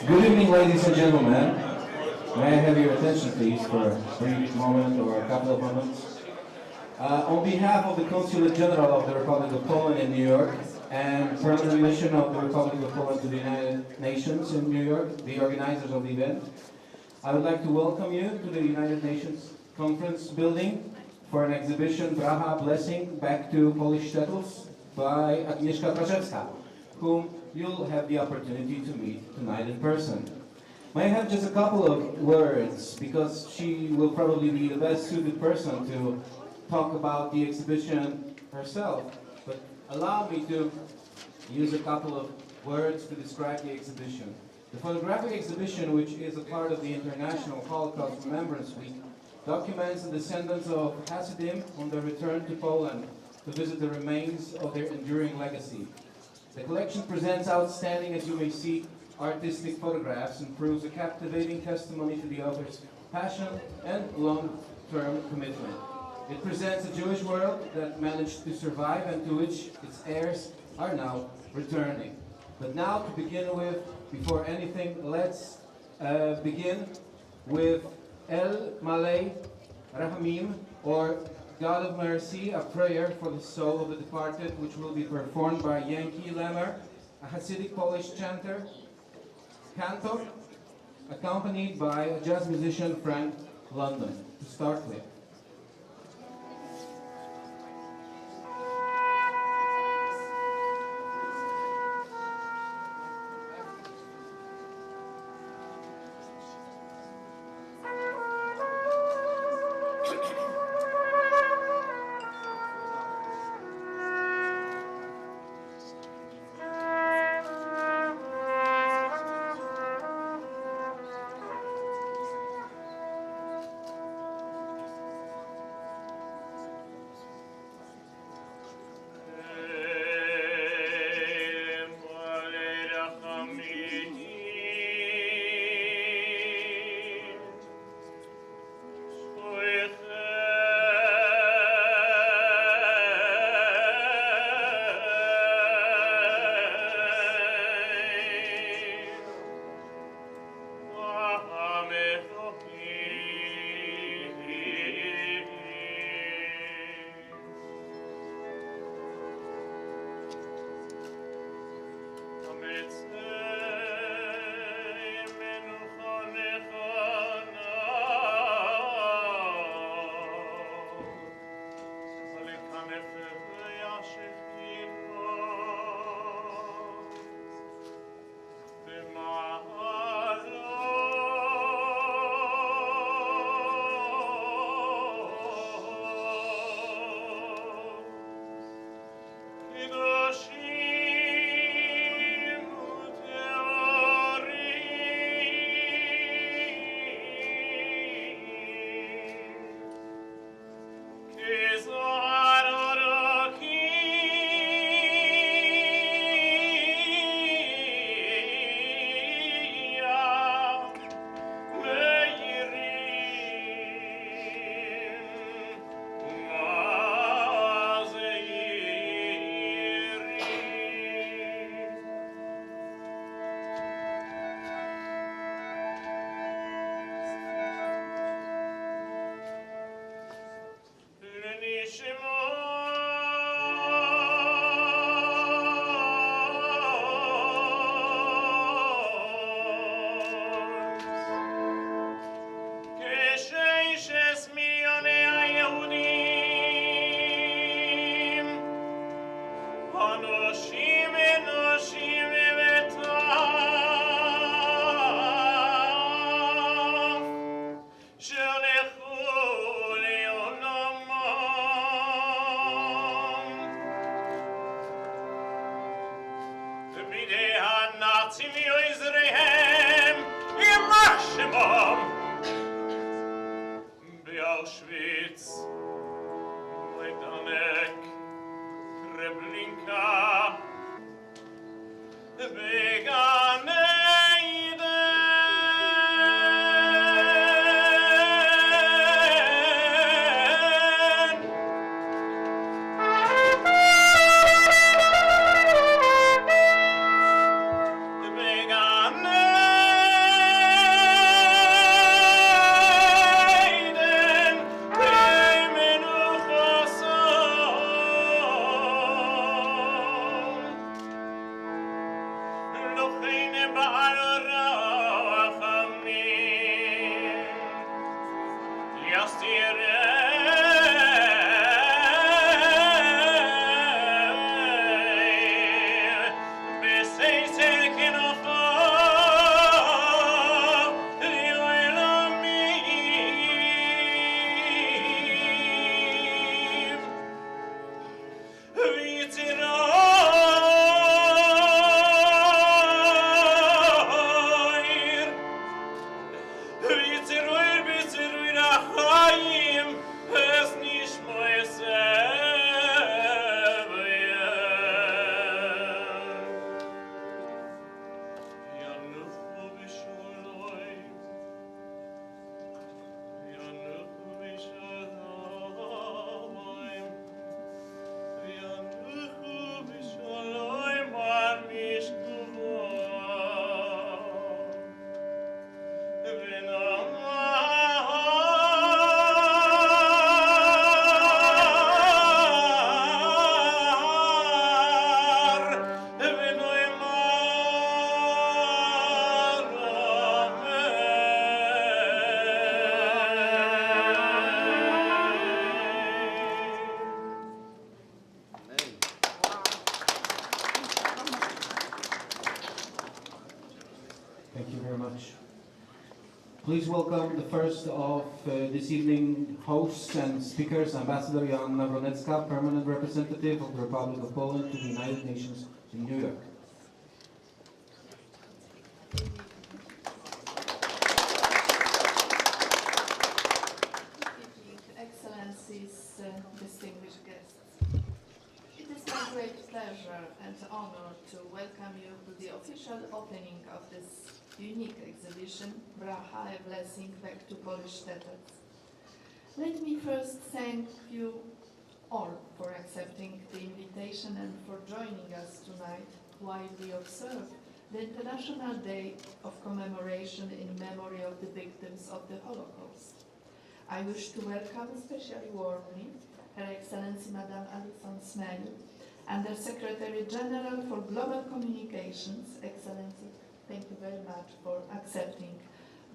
Good evening, ladies and gentlemen. May I have your attention, please, for a brief moment or a couple of moments? On behalf of the Consulate General of the Republic of Poland in New York and Permanent Mission of the Republic of Poland to the United Nations in New York, the organizers of the event, I would like to welcome you to the United Nations Conference building for an exhibition, Bracha, Blessing, Back to Polish Shtetls by Agnieszka Kraszewska, whom you'll have the opportunity to meet tonight in person. May I have just a couple of words, because she will probably be the best suited person to talk about the exhibition herself, but allow me to use a couple of words to describe the exhibition. The photographic exhibition, which is a part of the International Holocaust Remembrance Week, documents the descendants of Hasidim on their return to Poland to visit the remains of their enduring legacy. The collection presents outstanding, as you may see, artistic photographs and proves a captivating testimony to the author's passion and long-term commitment. It presents a Jewish world that managed to survive and to which its heirs are now returning. But now, to begin with, before anything, let's begin with El Malay Rahamim, or God of Mercy, a prayer for the soul of the departed, which will be performed by Yankee Lemmer, a Hasidic Polish chanter, cantor, accompanied by a jazz musician, Frank London, to start with. Begane Please welcome the first of this evening hosts and speakers, Ambassador Joanna Wronecka, Permanent Representative of the Republic of Poland to the United Nations in New York. Excellencies, distinguished guests. It is my great pleasure and honor to welcome you to the official opening of this unique exhibition, Bracha, a blessing back to Polish Shtetls. Let me first thank you all for accepting the invitation and for joining us tonight while we observe the International Day of Commemoration in memory of the victims of the Holocaust. I wish to welcome especially warmly Her Excellency Madame Alison Smale, Under Secretary General for Global Communications. Excellency, thank you very much for accepting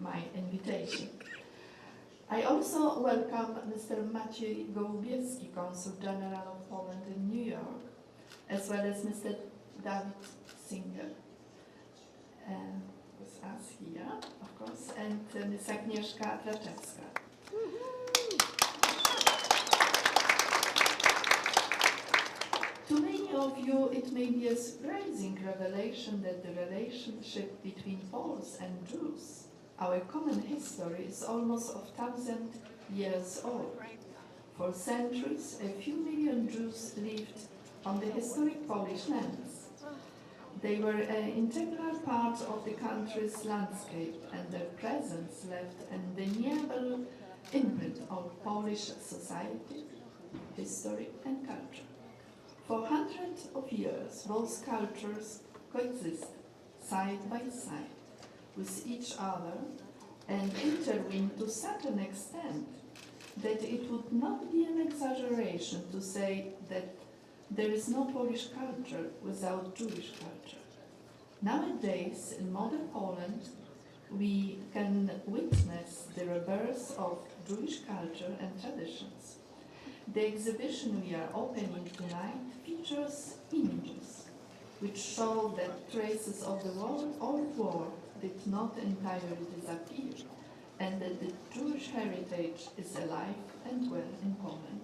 my invitation. I also welcome Mr. Maciej Gołubieski, Consul General of Poland in New York, as well as Mr. David Singer, with us here, of course, and Ms. Agnieszka Traczewska. To many of you, it may be a surprising revelation that the relationship between Poles and Jews, our common history, is almost 1,000 years old. For centuries, a few million Jews lived on the historic Polish lands. They were an integral part of the country's landscape, and their presence left an indelible imprint on Polish society, history, and culture. For hundreds of years, both cultures coexisted side by side with each other and intervened to such an extent that it would not be an exaggeration to say that there is no Polish culture without Jewish culture. Nowadays, in modern Poland, we can witness the rebirth of Jewish culture and traditions. The exhibition we are opening tonight features images which show that traces of the old war did not entirely disappear and that the Jewish heritage is alive and well in Poland.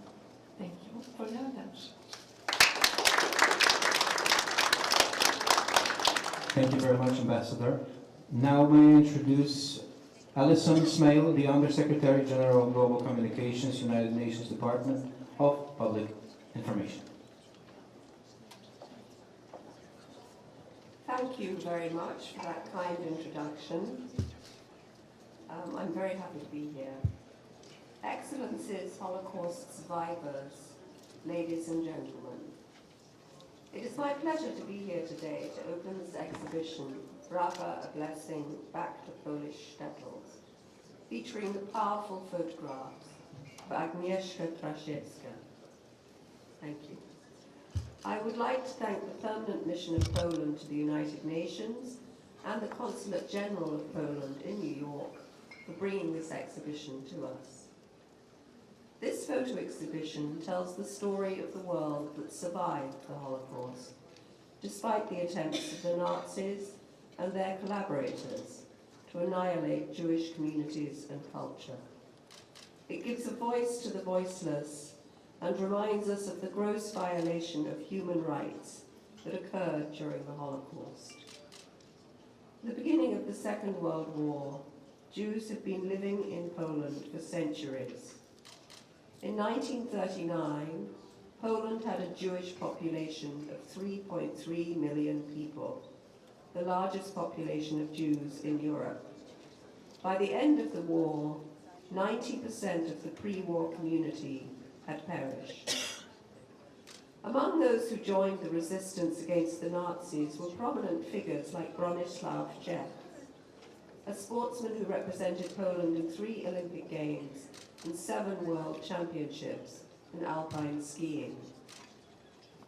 Thank you for your attention. Thank you very much, Ambassador. Now may I introduce Alison Smale, the Undersecretary General of Global Communications, United Nations Department of Public Information. Thank you very much for that kind introduction. I'm very happy to be here. Excellencies, Holocaust survivors, ladies and gentlemen, it is my pleasure to be here today to open this exhibition, Bracha, a blessing back to Polish Shtetls, featuring the powerful photographs of Agnieszka Traczewska. Thank you. I would like to thank the Permanent Mission of Poland to the United Nations and the Consulate General of Poland in New York for bringing this exhibition to us. This photo exhibition tells the story of the world that survived the Holocaust, despite the attempts of the Nazis and their collaborators to annihilate Jewish communities and culture. It gives a voice to the voiceless and reminds us of the gross violation of human rights that occurred during the Holocaust. At the beginning of the Second World War, Jews had been living in Poland for centuries. In 1939, Poland had a Jewish population of 3.3 million people, the largest population of Jews in Europe. By the end of the war, 90% of the pre-war community had perished. Among those who joined the resistance against the Nazis were prominent figures like Bronislaw Czech, a sportsman who represented Poland in 3 Olympic Games and 7 World Championships in alpine skiing.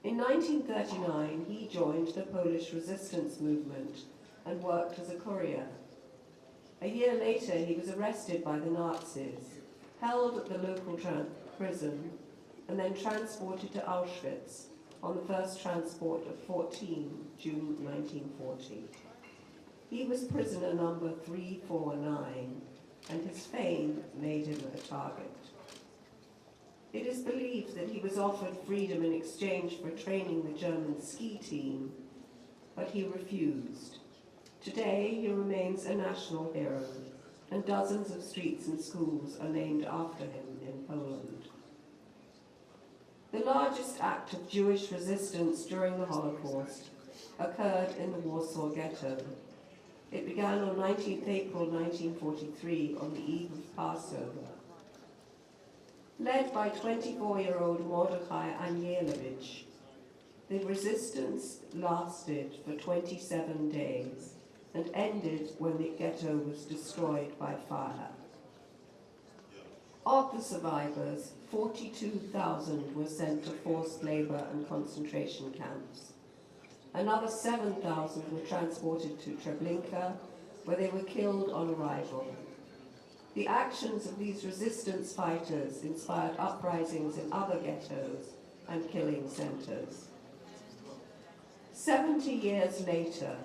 In 1939, he joined the Polish resistance movement and worked as a courier. A year later, he was arrested by the Nazis, held at the local prison, and then transported to Auschwitz on the first transport of 14 June 1940. He was prisoner number 349 and his fame made him a target. It is believed that he was offered freedom in exchange for training the German ski team, but he refused. Today, he remains a national hero, and dozens of streets and schools are named after him in Poland. The largest act of Jewish resistance during the Holocaust occurred in the Warsaw Ghetto. It began on 19th April 1943 on the eve of Passover. Led by 24-year-old Mordechai Anielewicz, the resistance lasted for 27 days and ended when the ghetto was destroyed by fire. Of the survivors, 42,000 were sent to forced labor and concentration camps. Another 7,000 were transported to Treblinka, where they were killed on arrival. The actions of these resistance fighters inspired uprisings in other ghettos and killing centers. 70 years later,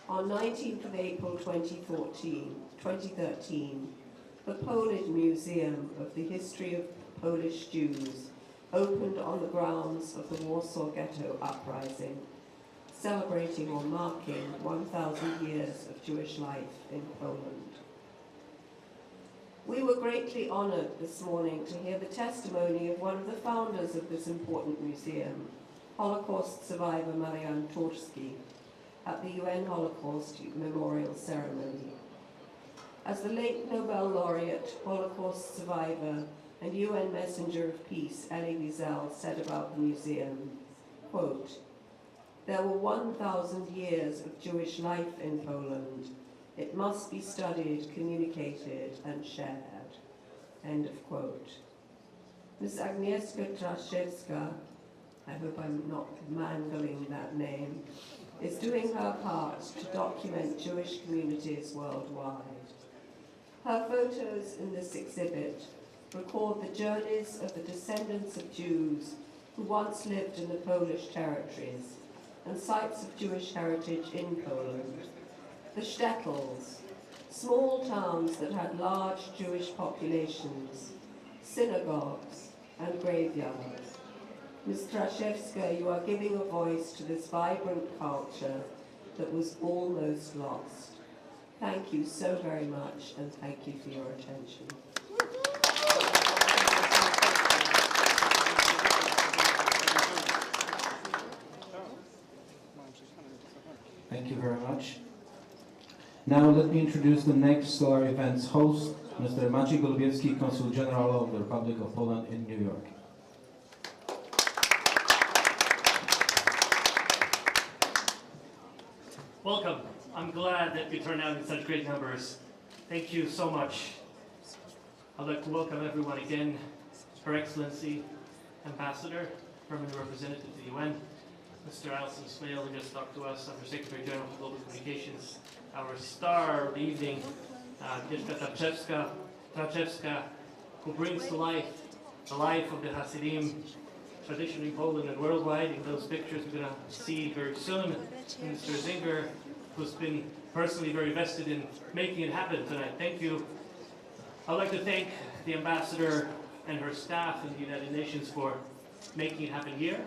on 19th of April 2013, the Polish Museum of the History of Polish Jews opened on the grounds of the Warsaw Ghetto uprising, celebrating or marking 1,000 years of Jewish life in Poland. We were greatly honored this morning to hear the testimony of one of the founders of this important museum, Holocaust survivor Marian Turski, at the UN Holocaust Memorial Ceremony. As the late Nobel laureate, Holocaust survivor, and UN Messenger of Peace, Elie Wiesel, said about the museum, quote, "There were 1,000 years of Jewish life in Poland. It must be studied, communicated, and shared." End of quote. Ms. Agnieszka Traszewska, I hope I'm not mangling that name, is doing her part to document Jewish communities worldwide. Her photos in this exhibit record the journeys of the descendants of Jews who once lived in the Polish territories and sites of Jewish heritage in Poland. The Shtetls, small towns that had large Jewish populations, synagogues, and graveyards. Ms. Traszewska, you are giving a voice to this vibrant culture that was almost lost. Thank you so very much, and thank you for your attention. Thank you very much. Now let me introduce the next Solar Events host, Mr. Maciej Golubiewski, Consul General of the Republic of Poland in New York. Welcome. I'm glad that you turned out in such great numbers. Thank you so much. I'd like to welcome everyone again, Her Excellency, Ambassador, Permanent Representative to the UN, Mr. Alison Smale, who just talked to us, Under Secretary General for Global Communications, our star of the evening, Agnieszka Traszewska, who brings to life the life of the Hasidim tradition in Poland and worldwide. In those pictures we're going to see very soon, Mr. Zinger, who's been personally very vested in making it happen tonight. Thank you. I'd like to thank the Ambassador and her staff in the United Nations for making it happen here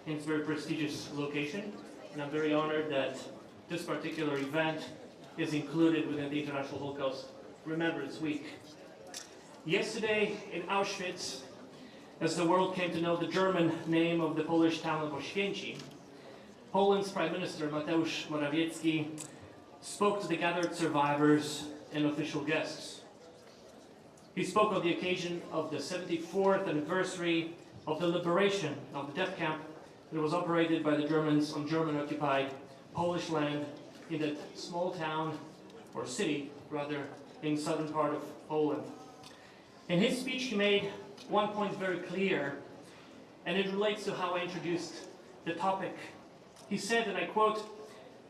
in this very prestigious location. And I'm very honored that this particular event is included within the International Holocaust Remembrance Week. Yesterday in Auschwitz, as the world came to know the German name of the Polish town of Oświęcim, Poland's Prime Minister Mateusz Morawiecki spoke to the gathered survivors and official guests. He spoke on the occasion of the 74th anniversary of the liberation of the death camp that was operated by the Germans on German-occupied Polish land in that small town, or city rather, in southern part of Poland. In his speech he made one point very clear, and it relates to how I introduced the topic. He said, and I quote,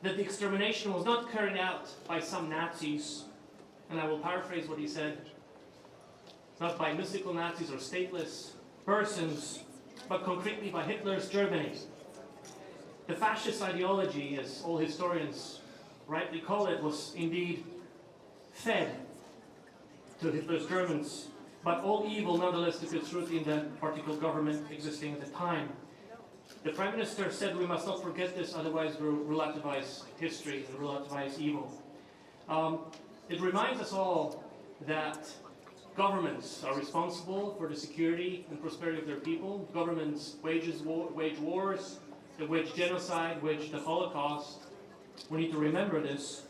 that the extermination was not carried out by some Nazis, and I will paraphrase what he said, not by mystical Nazis or stateless persons, but concretely by Hitler's Germany. The fascist ideology, as all historians rightly call it, was indeed fed to Hitler's Germans, but all evil nonetheless took its root in the particular government existing at the time. The Prime Minister said we must not forget this, otherwise we'll relativize history and relativize evil. It reminds us all that governments are responsible for the security and prosperity of their people. Governments wage wars, they wage genocide, wage the Holocaust. We need to remember this.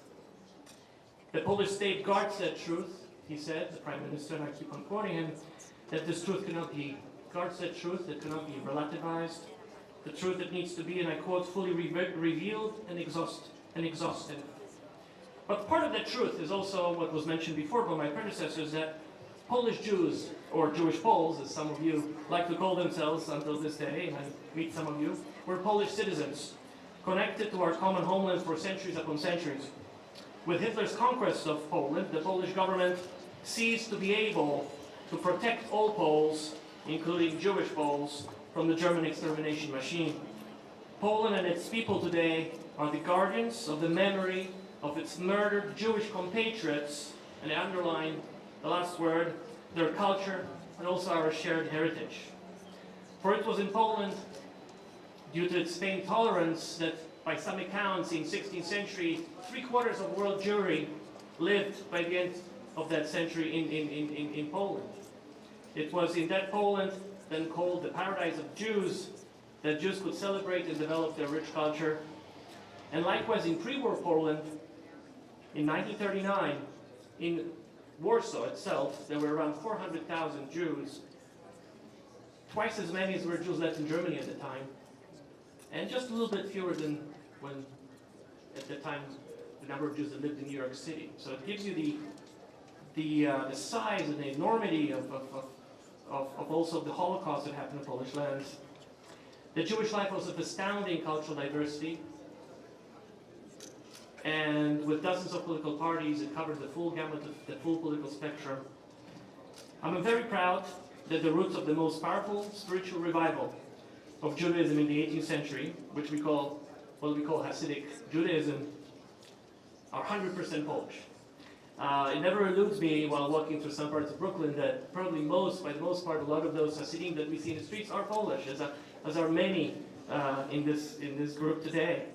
The Polish state guards that truth, he said, the Prime Minister, and I keep on quoting him, that this truth cannot be, guards that truth that cannot be relativized, the truth that needs to be, and I quote, fully revealed and exhaustive. But part of that truth is also what was mentioned before by my predecessors, that Polish Jews, or Jewish Poles, as some of you like to call themselves until this day, and I meet some of you, were Polish citizens, connected to our common homeland for centuries upon centuries. With Hitler's conquest of Poland, the Polish government ceased to be able to protect all Poles, including Jewish Poles, from the German extermination machine. Poland and its people today are the guardians of the memory of its murdered Jewish compatriots, and I underline the last word, their culture, and also our shared heritage. For it was in Poland, due to its famed tolerance, that by some accounts in 16th century, 3/4 of world Jewry lived by the end of that century in Poland. It was in that Poland, then called the paradise of Jews, that Jews could celebrate and develop their rich culture. And likewise in pre-war Poland, in 1939, in Warsaw itself, there were around 400,000 Jews, twice as many as were Jews left in Germany at the time, and just a little bit fewer than when, at the time, the number of Jews that lived in New York City. So it gives you the size and the enormity of also the Holocaust that happened in Polish lands. The Jewish life was of astounding cultural diversity, and with dozens of political parties, it covered the full gamut of the full political spectrum. I'm very proud that the roots of the most powerful spiritual revival of Judaism in the 18th century, which we call Hasidic Judaism, are 100% Polish. It never eludes me while walking through some parts of Brooklyn that probably by the most part, a lot of those Hasidim that we see in the streets are Polish, as are many in this group today.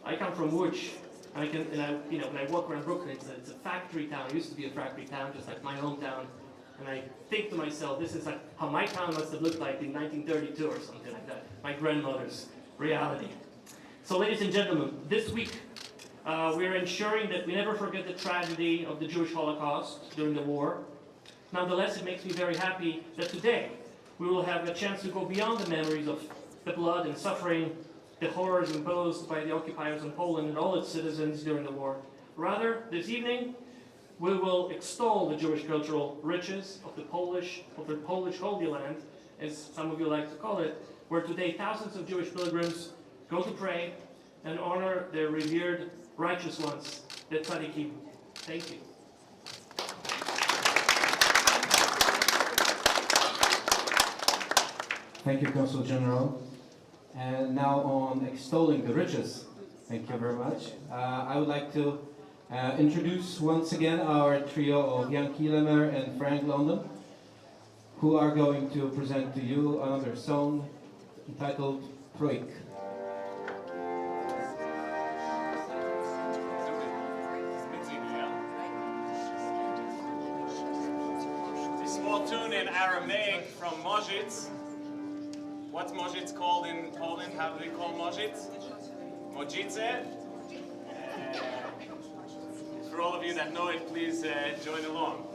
I come from Łódź, and when I walk around Brooklyn, it's a factory town. It used to be a factory town, just like my hometown. And I think to myself, this is like how my town must have looked like in 1932 or something like that. My grandmother's reality. So, ladies and gentlemen, this week we are ensuring that we never forget the tragedy of the Jewish Holocaust during the war. Nonetheless, it makes me very happy that today we will have a chance to go beyond the memories of the blood and suffering, the horrors imposed by the occupiers on Poland and all its citizens during the war. Rather, this evening, we will extol the Jewish cultural riches of the Polish Holy Land, as some of you like to call it, where today thousands of Jewish pilgrims go to pray and honor their revered righteous ones, the tzaddikim. Thank you. Thank you, Consul General. And now on extolling the riches. Thank you very much. I would like to introduce once again our trio of Jan Kielemer and Frank London, who are going to present to you another song entitled Proik. This small tune in Aramaic from Mojits. What's Mojits called in Poland? How do they call Mojits? Mojice? For all of you that know it, please join along.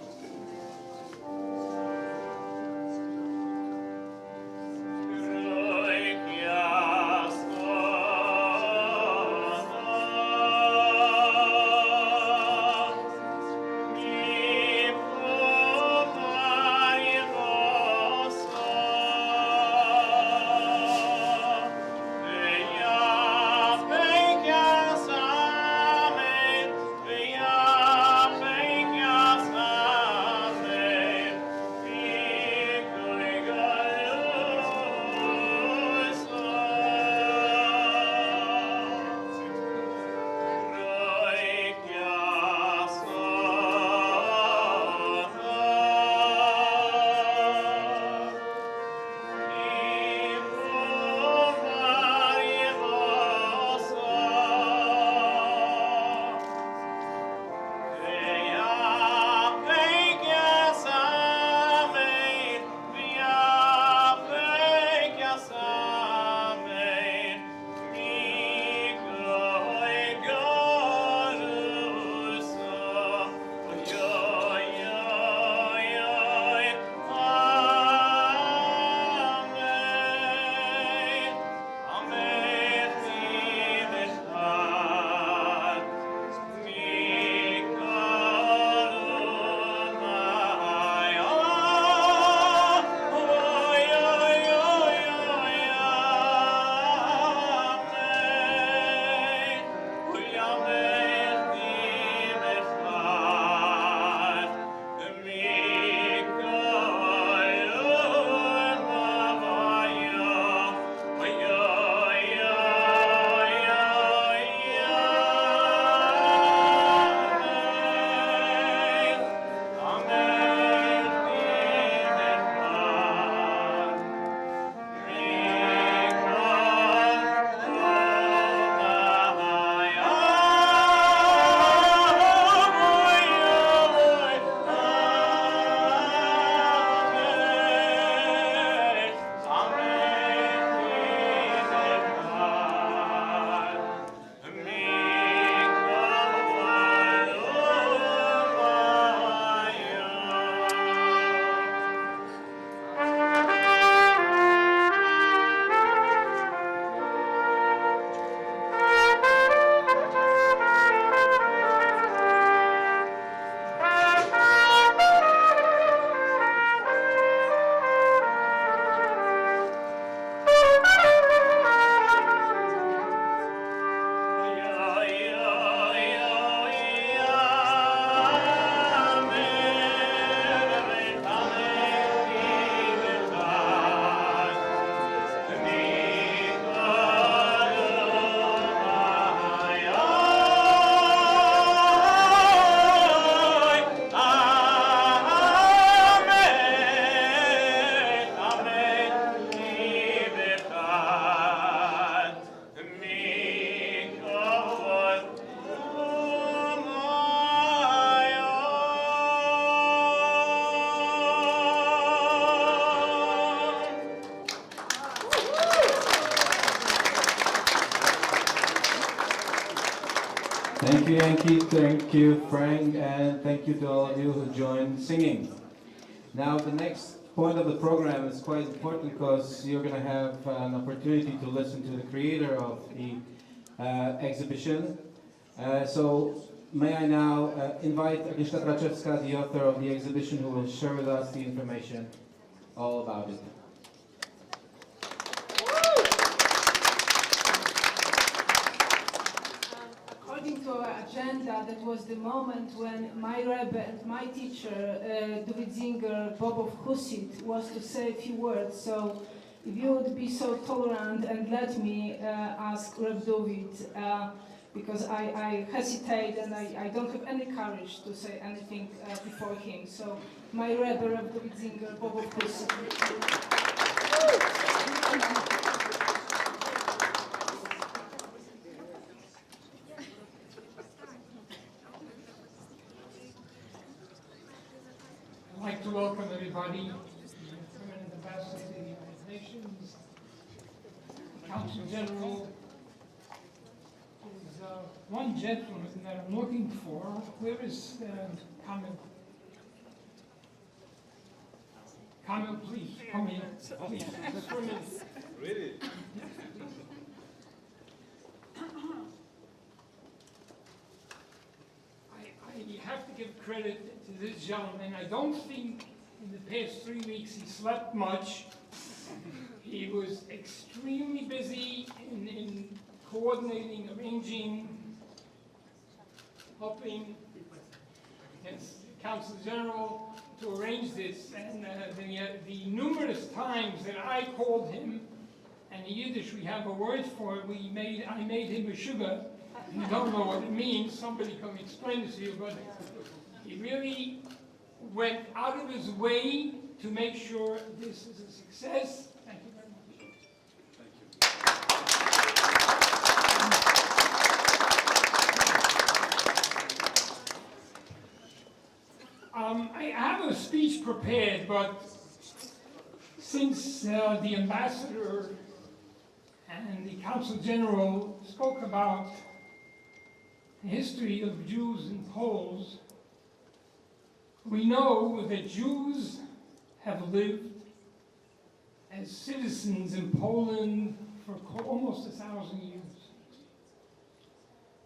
Thank you, Yankee. Thank you, Frank. And thank you to all of you who joined singing. Now, the next point of the program is quite important because you're going to have an opportunity to listen to the creator of the exhibition. So, may I now invite Agnieszka Traczewska, the author of the exhibition, who will share with us the information all about it. According to our agenda, that was the moment when my Rebbe and my teacher, David Zinger, Bob of Husit, was to say a few words. So, if you would be so tolerant and let me ask Reb David, because I hesitate and I don't have any courage to say anything before him. So, my Rebbe, Reb David Zinger, Bob of Husit. I'd like to welcome everybody, the permanent ambassador to the United Nations, the Council General. There's one gentleman that I'm looking for. Where is Kamil? Kamil, please, come here, please, just for a minute. Really? I have to give credit to this gentleman. I don't think in the past 3 weeks he slept much. He was extremely busy in coordinating, arranging, helping the Council General to arrange this. And the numerous times that I called him, and in Yiddish we have a word for it, I made him a sugar. You don't know what it means, somebody can explain it to you, but he really went out of his way to make sure this is a success. Thank you very much. I have a speech prepared, but since the ambassador and the Council General spoke about the history of Jews and Poles, we know that Jews have lived as citizens in Poland for almost 1,000 years.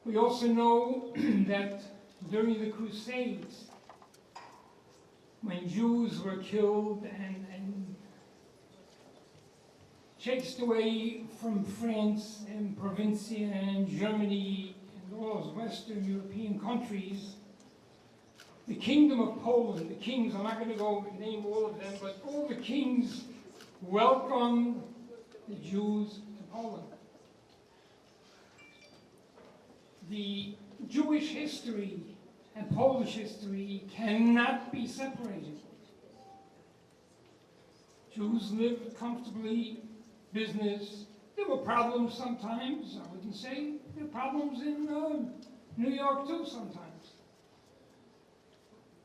We also know that during the Crusades, when Jews were killed and chased away from France and Provincia and Germany and all those Western European countries, the Kingdom of Poland, the kings, I'm not going to go name all of them, but all the kings welcomed the Jews to Poland. The Jewish history and Polish history cannot be separated. Jews lived comfortably, business. There were problems sometimes, I wouldn't say. There were problems in New York too sometimes.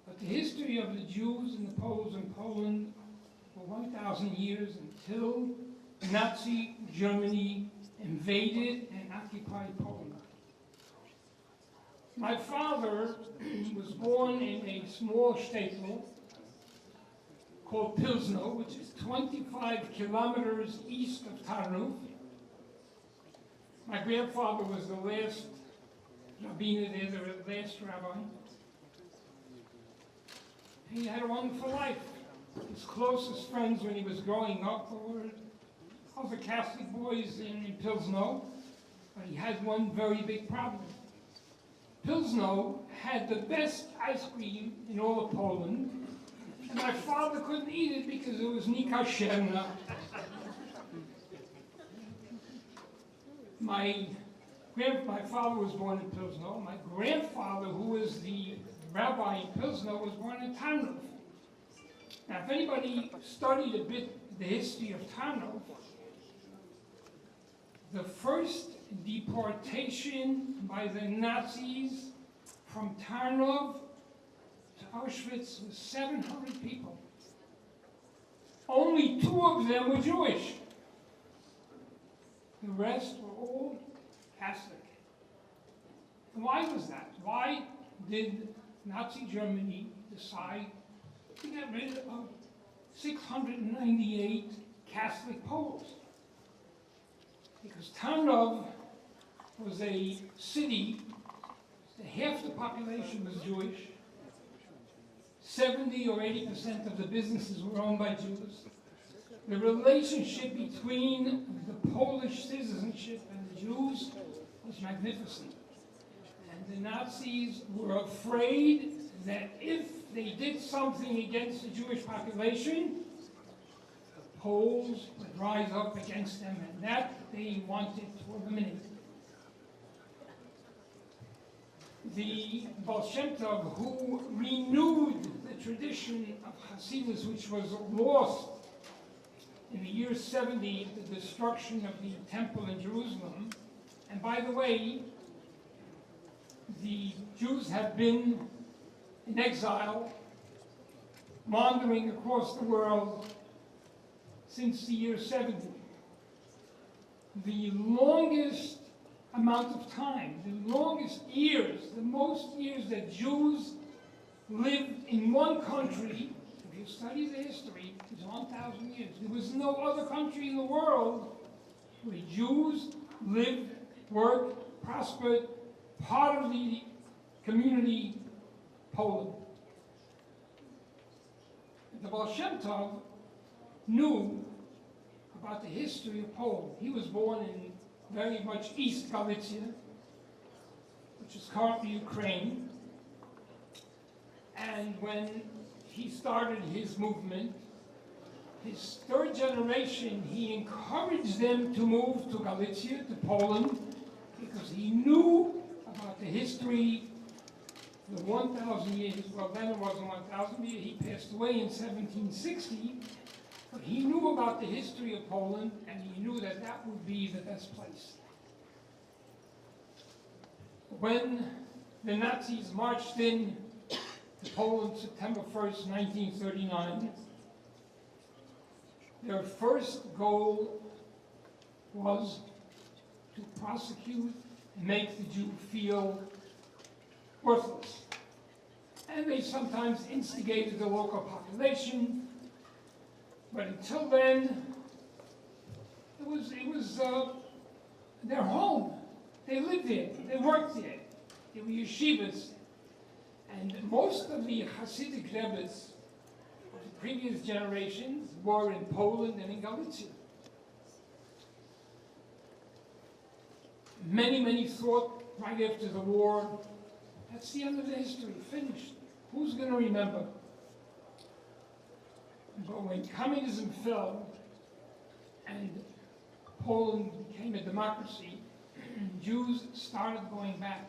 But the history of the Jews and the Poles in Poland for 1,000 years until Nazi Germany invaded and occupied Poland. My father was born in a small shtetl called Pilsno, which is 25 kilometers east of Tarnów. My grandfather was the last rabbiner there, the last rabbi. He had a wonderful life. His closest friends when he was growing up were other Catholic boys in Pilsno, but he had one very big problem. Pilsno had the best ice cream in all of Poland, and my father couldn't eat it because it was nikasherna. My father was born in Pilsno. My grandfather, who was the rabbi in Pilsno, was born in Tarnów. Now, if anybody studied a bit the history of Tarnów, the first deportation by the Nazis from Tarnów to Auschwitz was 700 people. Only 2 of them were Jewish. The rest were all Catholic. Why was that? Why did Nazi Germany decide to get rid of 698 Catholic Poles? Because Tarnów was a city that half the population was Jewish, 70 or 80% of the businesses were owned by Jews. The relationship between the Polish citizenship and the Jews was magnificent. And the Nazis were afraid that if they did something against the Jewish population, the Poles would rise up against them, and that they wanted to eliminate. The Baal Shem Tov, who renewed the tradition of Hasidus, which was lost in the year 70, the destruction of the temple in Jerusalem. And by the way, the Jews have been in exile, wandering across the world since the year 70. The longest amount of time, the longest years, the most years that Jews lived in one country, if you study the history, is 1,000 years. There was no other country in the world where Jews lived, worked, prospered, part of the community, Poland. The Baal Shem Tov knew about the history of Poland. He was born in very much East Galicia, which is currently Ukraine. And when he started his movement, his third generation, he encouraged them to move to Galicia, to Poland, because he knew about the history, the 1,000 years, well then it wasn't 1,000 years, he passed away in 1760, but he knew about the history of Poland, and he knew that that would be the best place. When the Nazis marched in to Poland September 1st, 1939, their first goal was to prosecute and make the Jew feel worthless. And they sometimes instigated the local population, but until then, it was their home. They lived there, they worked there. They were yeshivas. And most of the Hasidic Rebbes of the previous generations were in Poland and in Galicia. Many thought right after the war, that's the end of the history, finished. Who's going to remember? But when communism fell and Poland became a democracy, Jews started going back.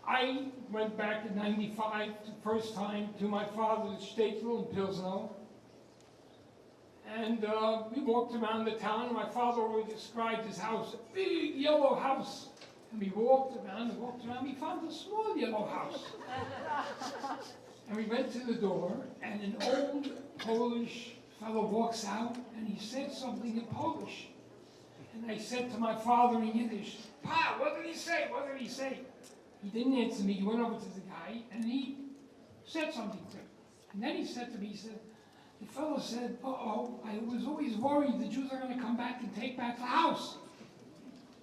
I went back in '95, the first time, to my father's Shtetl in Pilsno. And we walked around the town, and my father always described his house, a big yellow house. And we walked around, we found a small yellow house. And we went to the door, and an old Polish fellow walks out, and he said something in Polish. And I said to my father in Yiddish, "Pa, what did he say? What did he say?" He didn't answer me. He went over to the guy, and he said something to him. And then he said to me, the fellow said, "Uh-oh, I was always worried the Jews are going to come back and take back the house."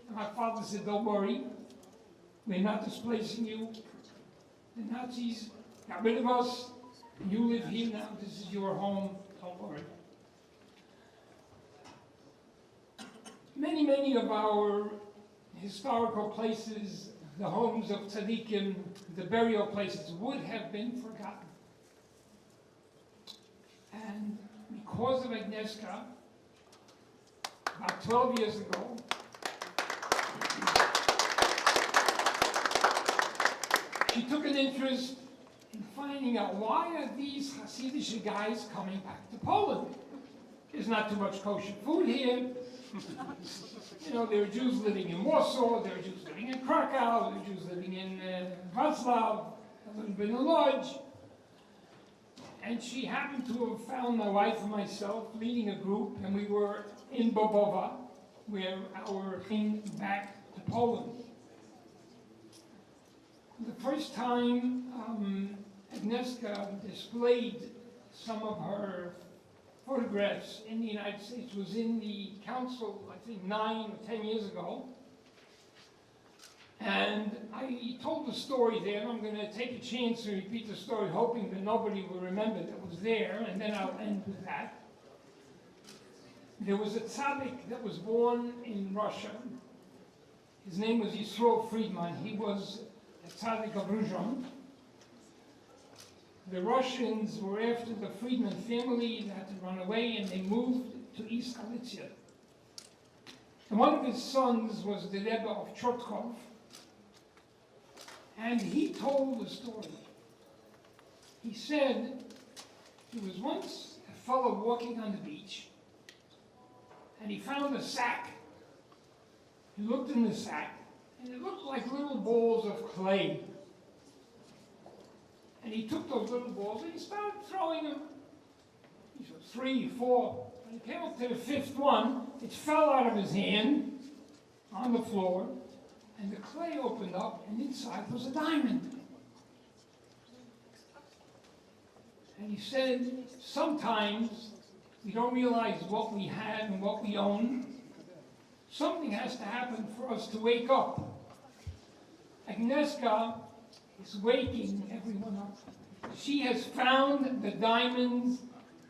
And my father said, "Don't worry, we're not displacing you. The Nazis got rid of us. You live here now. This is your home. Don't worry." Many of our historical places, the homes of tzaddikim, the burial places, would have been forgotten. And because of Agnieszka, about 12 years ago, she took an interest in finding out why are these Hasidic guys coming back to Poland. There's not too much kosher food here. You know, there are Jews living in Warsaw, there are Jews living in Krakow, there are Jews living in Wrocław, a little bit in Lodz. And she happened to have found my wife and myself leading a group, and we were in Bobowa, where our came back to Poland. first time Agnieszka displayed some of her photographs in the United States was in the council, I think 9 or 10 years ago. And I told the story there, and I'm going to take a chance to repeat the story, hoping that nobody will remember that was there, and then I'll end with that. There was a tzaddik that was born in Russia. His name was Yisroel Friedman. He was a tzaddik of Ruzhon. The Russians were after the Friedman family that had to run away, and they moved to East Galicia. And one of his sons was the Rebbe of Chotkov, and he told the story. He said there was once a fellow walking on the beach, and he found a sack. He looked in the sack, and it looked like little balls of clay. And he took those little balls and he started throwing them. He said 3, 4. When he came up to the 5th one, it fell out of his hand on the floor, and the clay opened up, and inside was a diamond. And he said, sometimes we don't realize what we have and what we own. Something has to happen for us to wake up. Agnieszka is waking everyone up. She has found the diamonds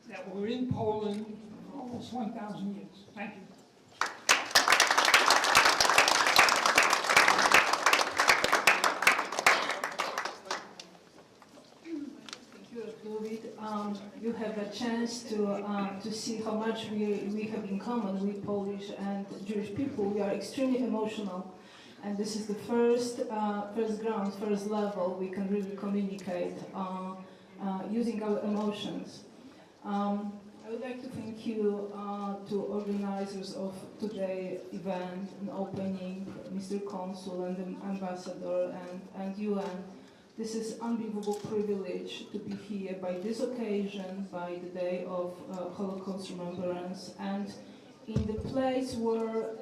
that were in Poland for almost 1,000 years. Thank you. You have a chance to see how much we have in common with Polish and Jewish people. We are extremely emotional, and this is the first ground, first level we can really communicate using our emotions. I would like to thank you to organizers of today's event and opening, Mr. Consul and the Ambassador and UN. This is unbelievable privilege to be here by this occasion, by the day of Holocaust Remembrance, and in the place where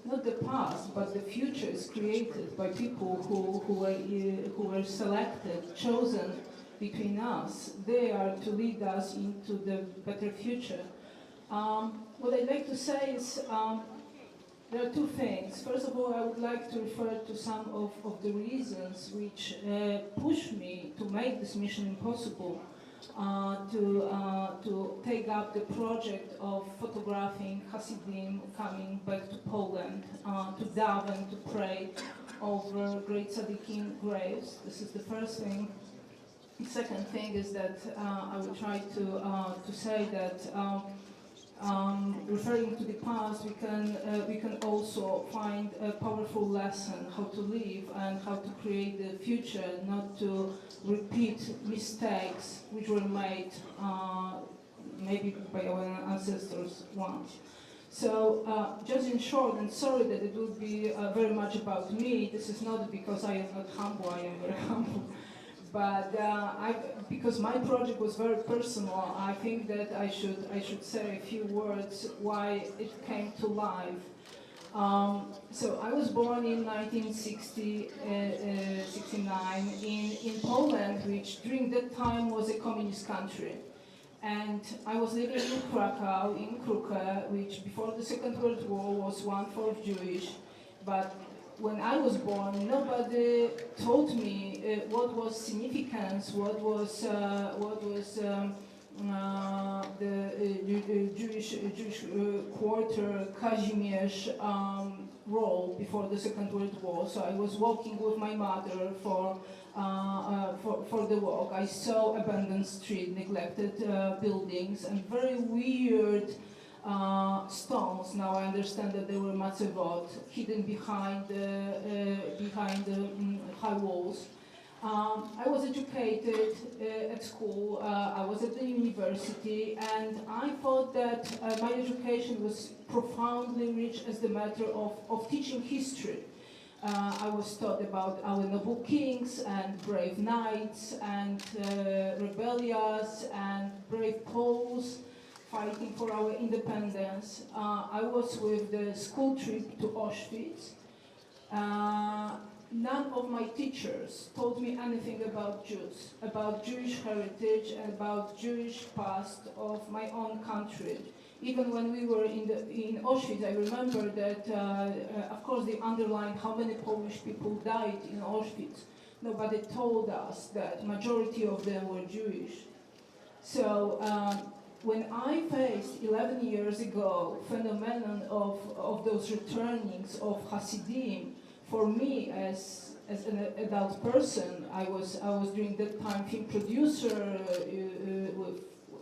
not the past but the future is created by people who were selected, chosen between us. They are to lead us into the better future. What I'd like to say is there are two things. First of all, I would like to refer to some of the reasons which pushed me to make this mission impossible, to take up the project of photographing Hasidim coming back to Poland, to daven, to pray over great tzaddikim graves. This is the first thing. The second thing is that I will try to say that referring to the past, we can also find a powerful lesson how to live and how to create the future, not to repeat mistakes which were made maybe by our ancestors once. So just in short, and sorry that it will be very much about me. This is not because I am not humble. I am very humble. But because my project was very personal, I think that I should say a few words why it came to life. So I was born in 1969 in Poland, which during that time was a communist country. And I was living in Krakow, in Kruke, which before the Second World War was 1/4 Jewish. But when I was born, nobody told me what was significance, what was the Jewish quarter Kazimierz role before the Second World War. So I was walking with my mother for the walk. I saw abandoned street, neglected buildings, and very weird stones. Now I understand that they were matzevot, hidden behind the high walls. I was educated at school, I was at the university, and I thought that my education was profoundly rich as the matter of teaching history. I was taught about our noble kings and brave knights and rebellions and brave Poles fighting for our independence. I was with the school trip to Auschwitz. Now none of my teachers told me anything about Jews, about Jewish heritage, and about Jewish past of my own country. Even when we were in Auschwitz, I remember that, of course, they underlined how many Polish people died in Auschwitz. Nobody told us that majority of them were Jewish. So when I faced 11 years ago phenomenon of those returnings of Hasidim, for me as an adult person, I was during that time film producer with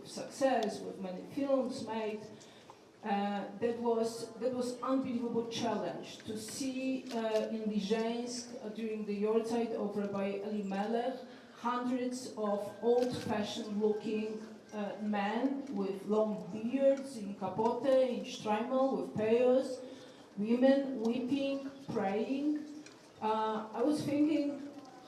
success, with many films made. That was unbelievable challenge to see in Liżeńsk during the Yortzeit of Rabbi Elimelech hundreds of old-fashioned looking men with long beards in capote, in shtreimel, with payos, women weeping, praying. I was thinking,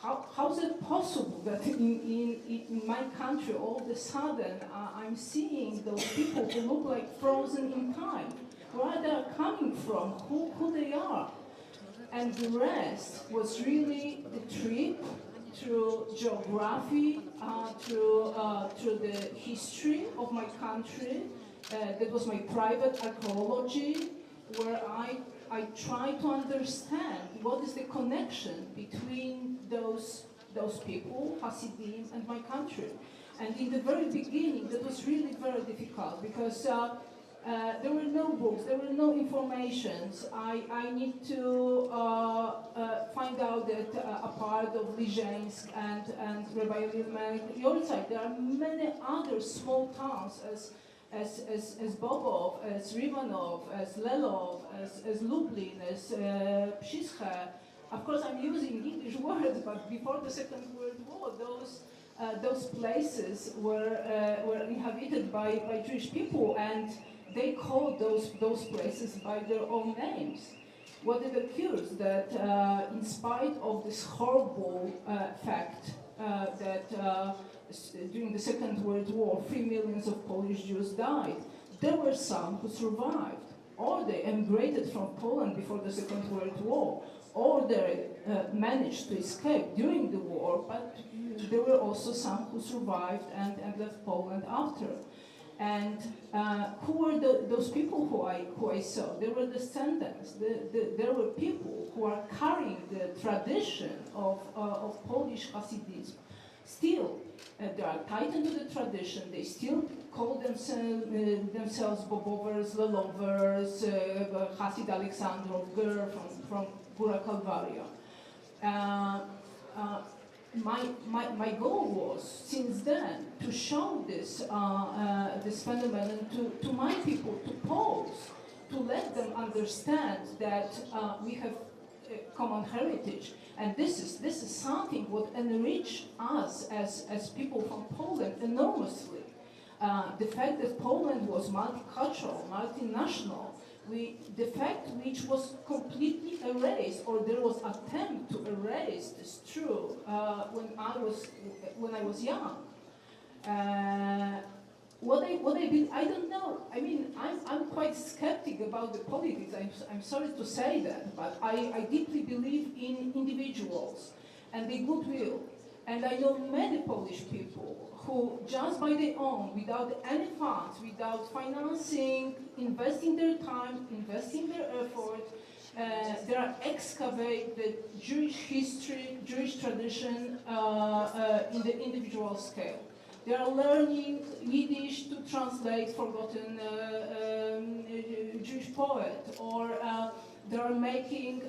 how is it possible that in my country all of a sudden I'm seeing those people who look like frozen in time? Where they are coming from, who they are? And the rest was really the trip through geography, through the history of my country. That was my private archaeology, where I try to understand what is the connection between those people, Hasidim, and my country. And in the very beginning, that was really very difficult because there were no books, there were no informations. I need to find out that a part of Liżeńsk and Rabbi Yortzeit, there are many other small towns as Bobov, as Rivanov, as Lelov, as Lublin, as Pshischa. Of course, I'm using English words, but before the Second World War, those places were inhabited by Jewish people, and they called those places by their own names. What it occurs that in spite of this horrible fact that during the Second World War, 3 million of Polish Jews died, there were some who survived, or they emigrated from Poland before the Second World War, or they managed to escape during the war, but there were also some who survived and left Poland after. And who were those people who I saw? They were descendants. There were people who are carrying the tradition of Polish Hasidism. Still, they are tied into the tradition. They still call themselves Bobovers, Lelovers, Hasid Alexandrov, Ger from Góra Kalwaria. My goal was, since then, to show this phenomenon to my people, to Poles, to let them understand that we have a common heritage, and this is something what enrich us as people from Poland enormously. The fact that Poland was multicultural, multinational, the fact which was completely erased, or there was attempt to erase this truth when I was young. I don't know. I mean, I'm quite skeptic about the politics. I'm sorry to say that, but I deeply believe in individuals and their goodwill. And I know many Polish people who, just by their own, without any funds, without financing, investing their time, investing their effort, they are excavate the Jewish history, Jewish tradition in the individual scale. They are learning Yiddish to translate forgotten Jewish poet, or they are making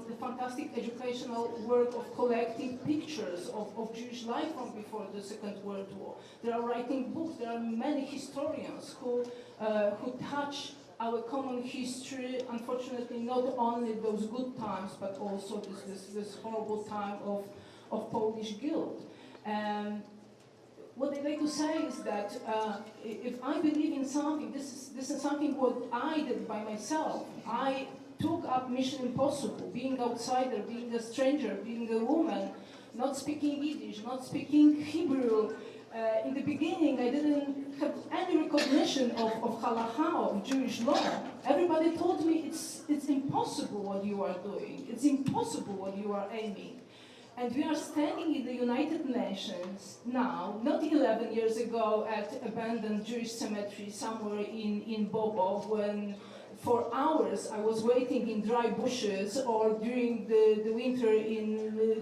the fantastic educational work of collecting pictures of Jewish life from before the Second World War. They are writing books. There are many historians who touch our common history. Unfortunately, not only those good times, but also this horrible time of Polish guilt. What I'd like to say is that if I believe in something, this is something what I did by myself. I took up Mission Impossible, being outsider, being a stranger, being a woman, not speaking Yiddish, not speaking Hebrew. In the beginning, I didn't have any recognition of halacha, of Jewish law. Everybody told me it's impossible what you are doing. It's impossible what you are aiming. And we are standing in the United Nations now, not 11 years ago, at abandoned Jewish cemetery somewhere in Bobov, when for hours I was waiting in dry bushes, or during the winter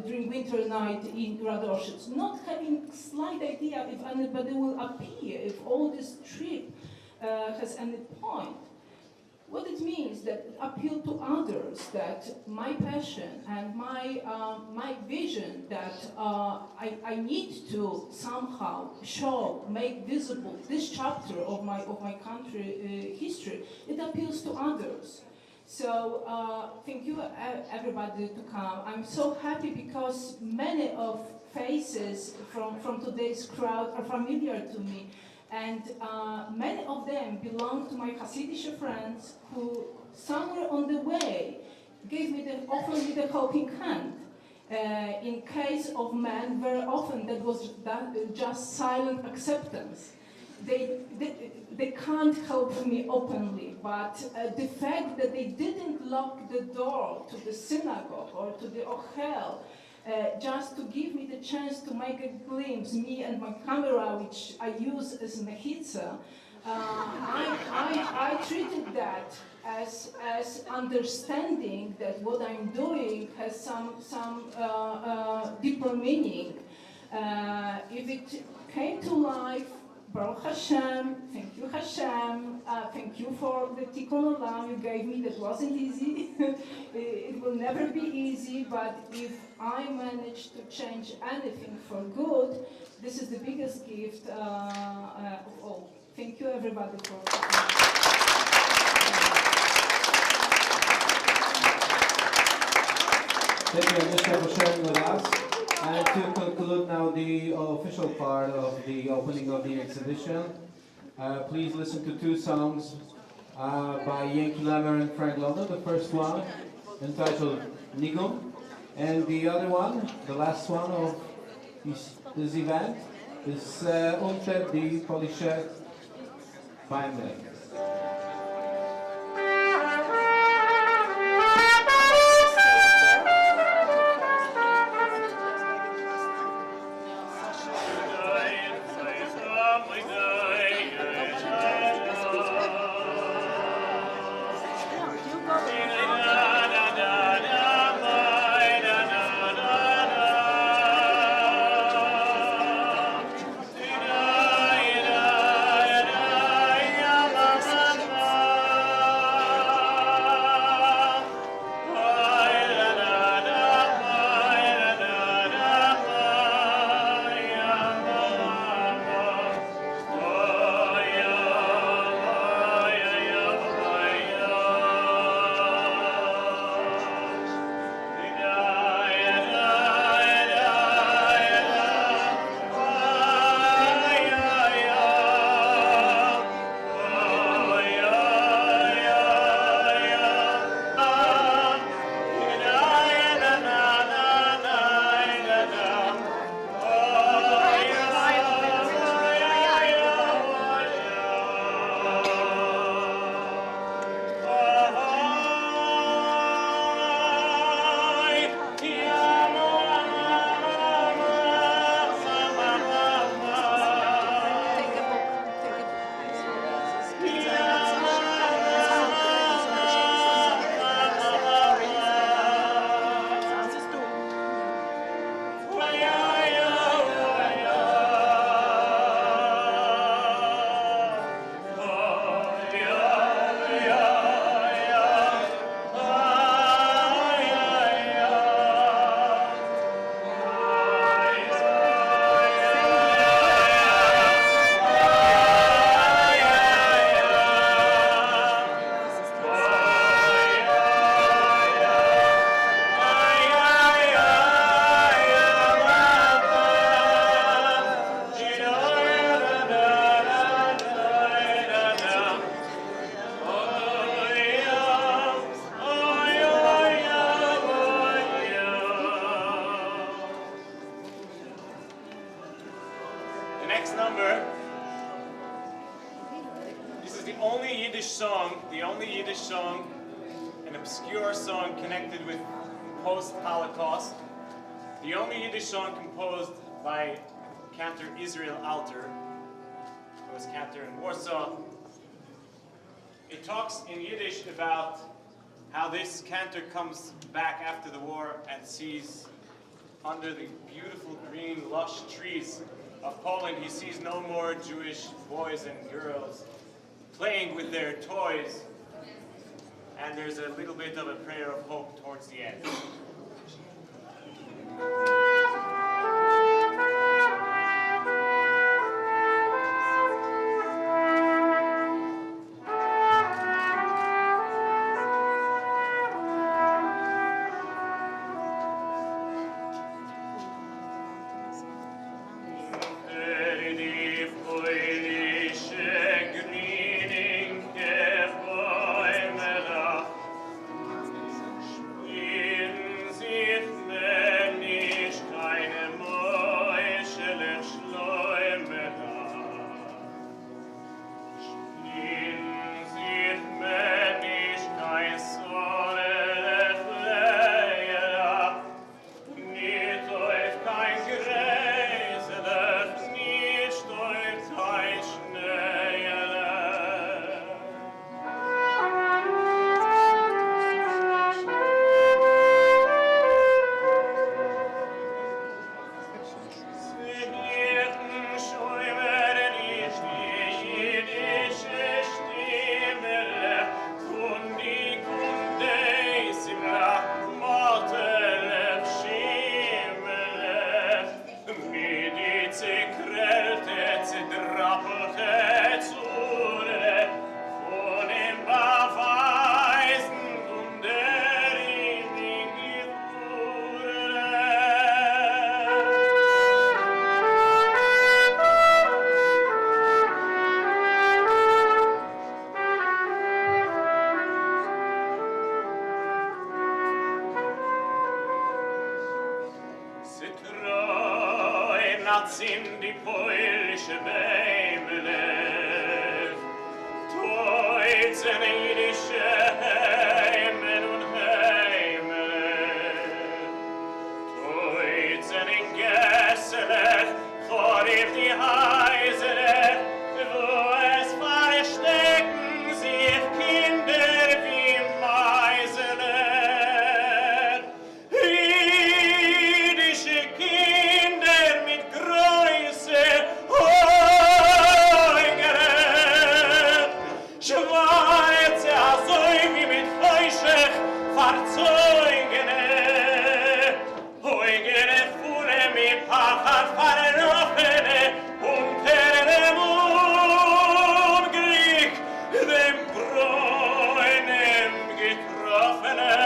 during winter night in Radoshitz, not having slight idea if anybody will appear, if all this trip has any point. What it means that appeal to others, that my passion and my vision that I need to somehow show, make visible this chapter of my country history, it appeals to others. So thank you everybody to come. I'm so happy because many of faces from today's crowd are familiar to me. And many of them belong to my Hasidic friends who, somewhere on the way, offered me the helping hand. In case of men, very often that was just silent acceptance. They can't help me openly, but the fact that they didn't lock the door to the synagogue or to the Ohel, just to give me the chance to make a glimpse, me and my camera, which I use as a mechitza, I treated that as understanding that what I'm doing has some deeper meaning. If it came to life, Baruch Hashem, thank you Hashem, thank you for the tikkun olam you gave me. That wasn't easy. It will never be easy, but if I manage to change anything for good, this is the biggest gift of all. Thank you everybody for Thank you, Anisha, for sharing with us. And to conclude now the official part of the opening of the exhibition, please listen to two songs by Yankee Lammer and Frank London. The first one, entitled Nigum, and the other one, the last one of this event, is Untitled the Polish Shtetls band. The only Yiddish song, an obscure song connected with post-Holocaust. the only Yiddish song composed by cantor Israel Alter, who was cantor in Warsaw. It talks in Yiddish about how this cantor comes back after the war and sees under the beautiful green lush trees of Poland, he sees no more Jewish boys and girls playing with their toys, and there's a little bit of a prayer of hope towards the end. In die polnische Beimele, Teutzen jüdische Heimen und Heimele, Teutzen in Gessele, vor ihm die Heisele, wo es verstecken sich Kinder wie Meisele. Jüdische Kinder mit Größe, Schwarze, so wie mit Heuschech, Fahrzeugene, Heugene, Fuhne mit Pachat, Verrochene, unter dem Unglück, dem Bräunem Getroffenen.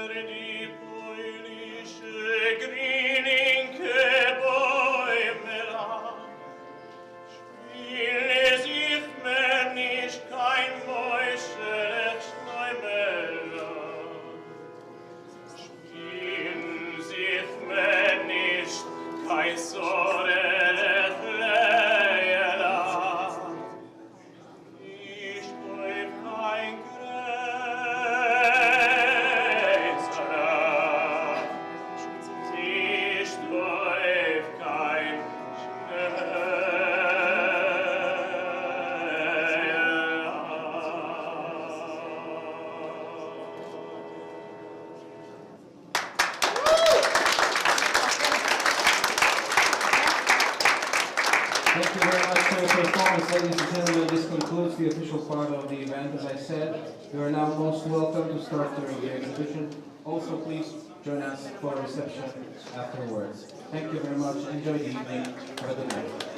Die polnische Grüninke Bäumela, spiele sich mir nicht kein Mäuschelech Schneumela, spielen sich mir nicht kein Sorelech Leela, ich stäub kein Thank you very much for your performance, ladies and gentlemen. This concludes the official part of the event. As I said, you are now most welcome to start during the exhibition. Also, please join us for a reception afterwards. Thank you very much. Enjoy the evening. Have a good night.